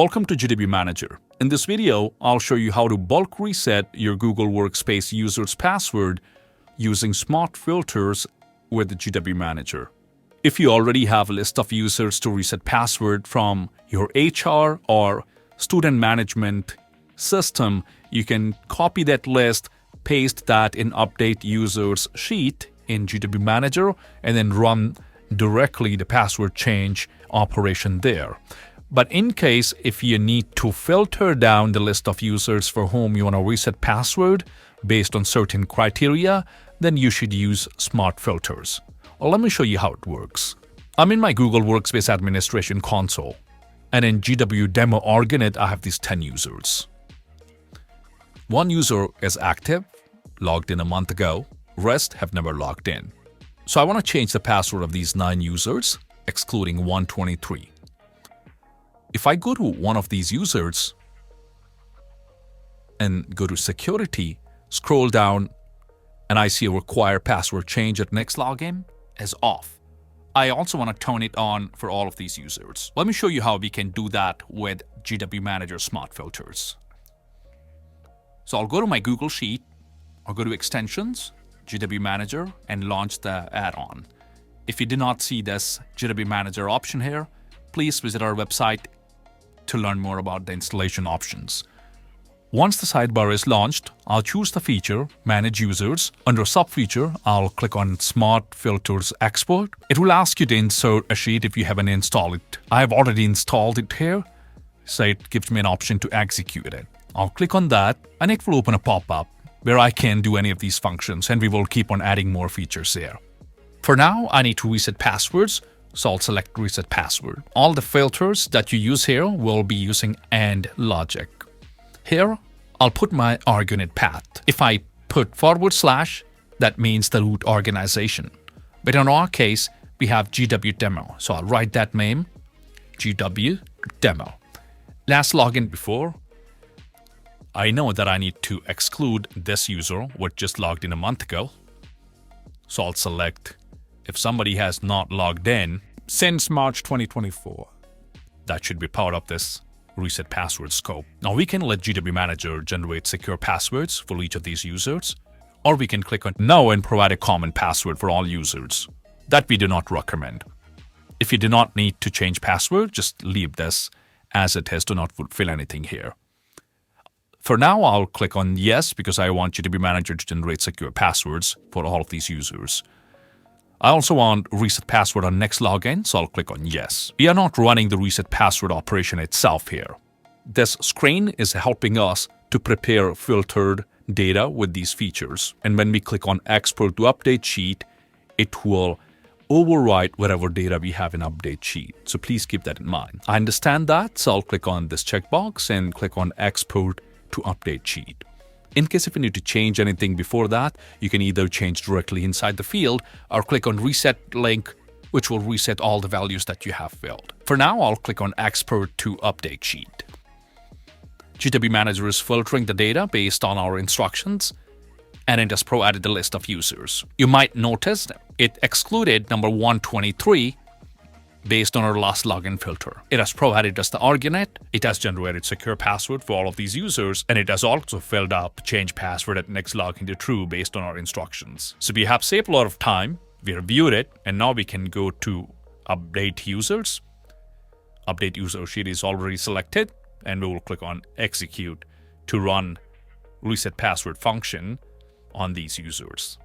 Welcome to GW Manager. In this video, I'll show you how to bulk reset your Google Workspace user's password using SmartFilters with the GW Manager. If you already have a list of users to reset password from your HR or student management system, you can copy that list, paste that in Update Users sheet in GW Manager, and then run directly the password change operation there. But in case if you need to filter down the list of users for whom you want to reset password based on certain criteria, then you should use SmartFilters. Well, let me show you how it works. I'm in my Google Workspace administration console, and in GW Demo Organit, I have these 10 users. One user is active, logged in a month ago. Rest have never logged in. So I want to change the password of these 9 users, excluding 123. If I go to one of these users and go to Security, scroll down, and I see a Require Password Change at Next Login is off. I also want to turn it on for all of these users. Let me show you how we can do that with GW Manager SmartFilters. So I'll go to my Google Sheet, I'll go to Extensions, GW Manager, and launch the add-on. If you did not see this GW Manager option here, please visit our website to learn more about the installation options. Once the sidebar is launched, I'll choose the feature, Manage Users. Under Sub-feature, I'll click on SmartFilters Export. It will ask you to insert a sheet if you haven't installed it. I have already installed it here, so it gives me an option to execute it. I'll click on that, and it will open a pop-up where I can do any of these functions, and we will keep on adding more features there. For now, I need to reset passwords, so I'll select Reset Password. All the filters that you use here will be using AND logic. Here, I'll put my organit path. If I put /, that means the root organization. But in our case, we have GW Demo, so I'll write that name, GW Demo. Last login before, I know that I need to exclude this user, which just logged in a month ago. So I'll select if somebody has not logged in since March 2024. That should be part of this reset password scope. Now we can let GW Manager generate secure passwords for each of these users, or we can click on No and provide a common password for all users. That we do not recommend. If you do not need to change password, just leave this as it is. Do not fill anything here. For now, I'll click on Yes because I want GW Manager to generate secure passwords for all of these users. I also want reset password on next login, so I'll click on Yes. We are not running the reset password operation itself here. This screen is helping us to prepare filtered data with these features. And when we click on Export to Update Sheet, it will overwrite whatever data we have in Update Sheet. So please keep that in mind. I understand that, so I'll click on this checkbox and click on Export to Update Sheet. In case if you need to change anything before that, you can either change directly inside the field or click on Reset link, which will reset all the values that you have filled. For now, I'll click on Export to Update Sheet. GW Manager is filtering the data based on our instructions, and it has provided the list of users. You might notice it excluded number 123 based on our last login filter. It has provided us the organit, it has generated secure password for all of these users, and it has also filled up change password at next login to true based on our instructions. So we have saved a lot of time, we reviewed it, and now we can go to Update Users. Update User Sheet is already selected, and we will click on Execute to run Reset Password function on these users.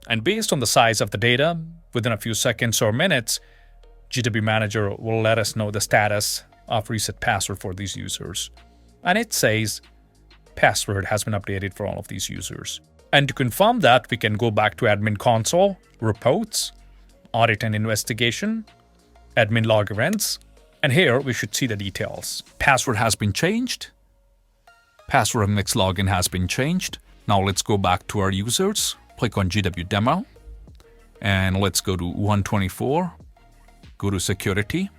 And based on the size of the data, within a few seconds or minutes, GW Manager will let us know the status of reset password for these users. And it says password has been updated for all of these users. And to confirm that, we can go back to Admin Console, Reports, Audit and Investigation, Admin Log Events, and here we should see the details. Password has been changed. Password of next login has been changed. Now let's go back to our users, click on GW Demo, and let's go to 124. Go to Security,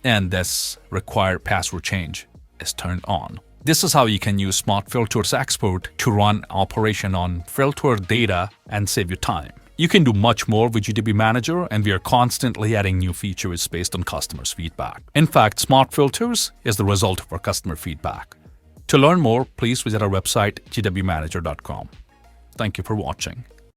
and this Require Password Change is turned on. This is how you can use SmartFilters Export to run operation on filtered data and save you time. You can do much more with GW Manager, and we are constantly adding new features based on customers' feedback. In fact, SmartFilters is the result of our customer feedback. To learn more, please visit our website, gwmanager.com. Thank you for watching.